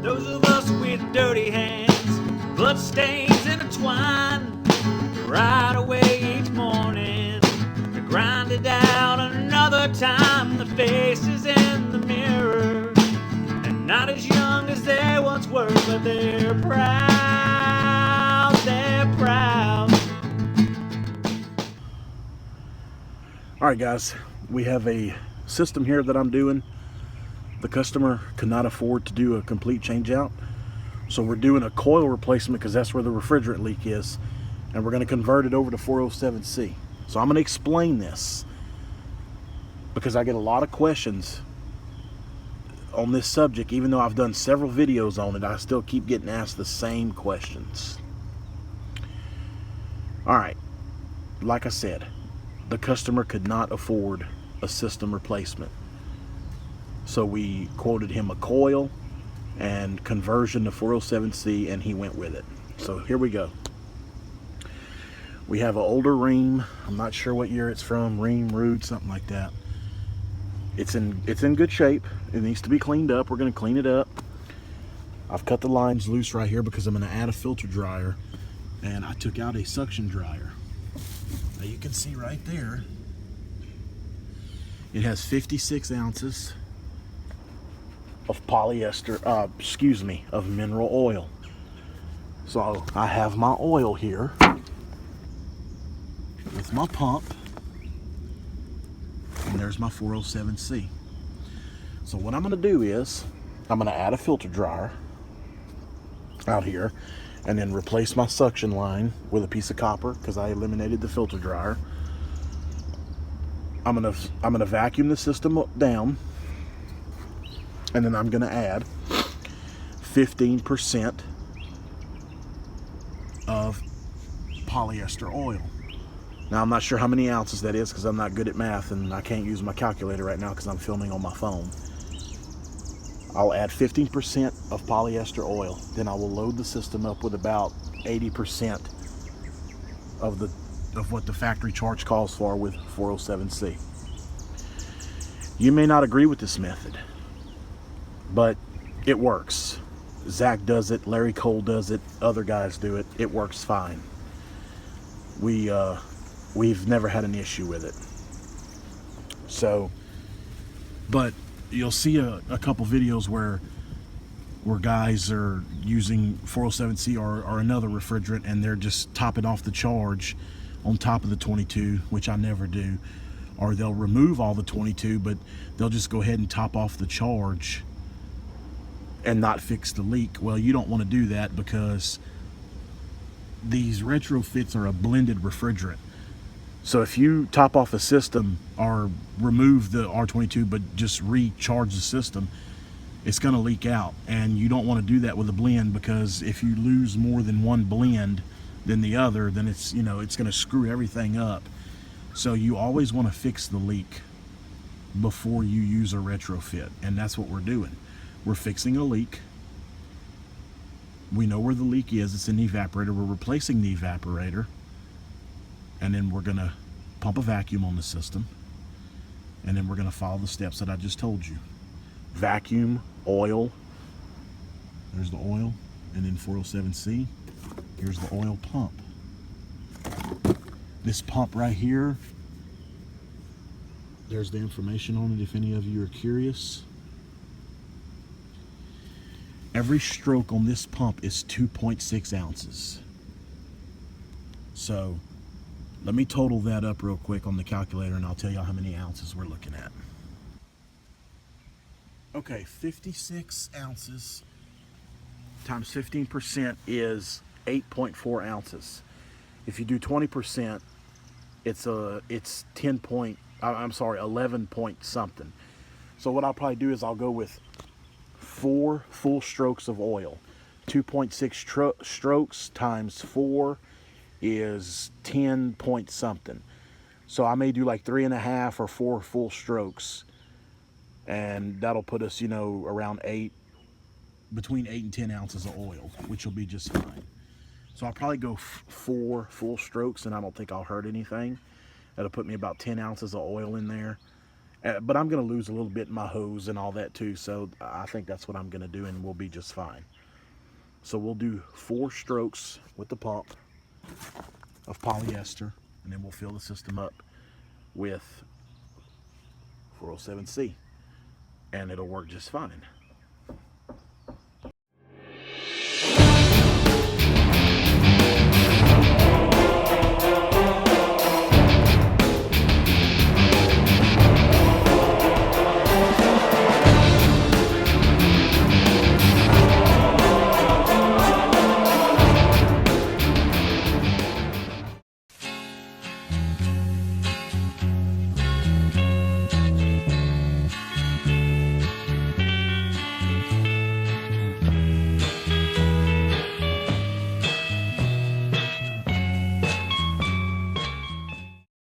Those of us with dirty hands, blood stains intertwine, right away each morning to grind it out another time. The faces in the mirror, and not as young as they once were, but they're proud, they're proud. All right, guys, we have a system here that I'm doing. The customer could not afford to do a complete change out, so we're doing a coil replacement because that's where the refrigerant leak is, and we're going to convert it over to 407C. So I'm going to explain this because I get a lot of questions on this subject. Even though I've done several videos on it, I still keep getting asked the same questions. All right, like I said, the customer could not afford a system replacement, so we quoted him a coil and conversion to 407C, and he went with it. So here we go. We have an older ream. I'm not sure what year it's from. Ream, Rude, something like that. It's in good shape. It needs to be cleaned up. We're going to clean it up. I've cut the lines loose right here because I'm going to add a filter dryer, and I took out a suction dryer. Now you can see right there, it has 56 ounces of polyester, of mineral oil. So I have my oil here with my pump, and there's my 407C. So what I'm going to do is I'm going to add a filter dryer out here, and then replace my suction line with a piece of copper because I eliminated the filter dryer. I'm gonna vacuum the system down, and then I'm gonna add 15% of polyester oil. Now I'm not sure how many ounces that is because I'm not good at math and I can't use my calculator right now because I'm filming on my phone. I'll add 15% of polyester oil. Then I will load the system up with about 80% of what the factory charge calls for with 407C. You may not agree with this method, but it works. Zach does it, Larry Cole does it, other guys do it. It works fine. We've never had an issue with it. So, but you'll see a couple videos where guys are using 407C or another refrigerant, and they're just topping off the charge on top of the 22, which I never do. Or they'll remove all the 22, but they'll just go ahead and top off the charge and not fix the leak. Well, you don't want to do that because these retrofits are a blended refrigerant. So if you top off a system or remove the R22 but just recharge the system, it's going to leak out, and you don't want to do that with a blend, because if you lose more than one blend than the other, then it's going to screw everything up. So you always want to fix the leak before you use a retrofit, and that's what we're doing. We're fixing a leak. We know where the leak is. It's in the evaporator. We're replacing the evaporator, and then we're going to pump a vacuum on the system, and then we're going to follow the steps that I just told you. Vacuum, oil, there's the oil, and then 407C, here's the oil pump. This pump right here, there's the information on it if any of you are curious. Every stroke on this pump is 2.6 ounces. So let me total that up real quick on the calculator, and I'll tell you how many ounces we're looking at. Okay, 56 ounces times 15% is 8.4 ounces. If you do 20%, it's 11 point something. So what I'll probably do is I'll go with 4 full strokes of oil. 2.6 strokes times 4 is 10 point something. So I may do like 3.5 or 4 full strokes, and that'll put us, around between 8 and 10 ounces of oil, which will be just fine. So I'll probably go 4 full strokes, and I don't think I'll hurt anything. That'll put me about 10 ounces of oil in there, But I'm going to lose a little bit in my hose and all that too, so I think that's what I'm going to do, and we'll be just fine. So we'll do 4 strokes with the pump of polyester, and then we'll fill the system up with 407C, and it'll work just fine.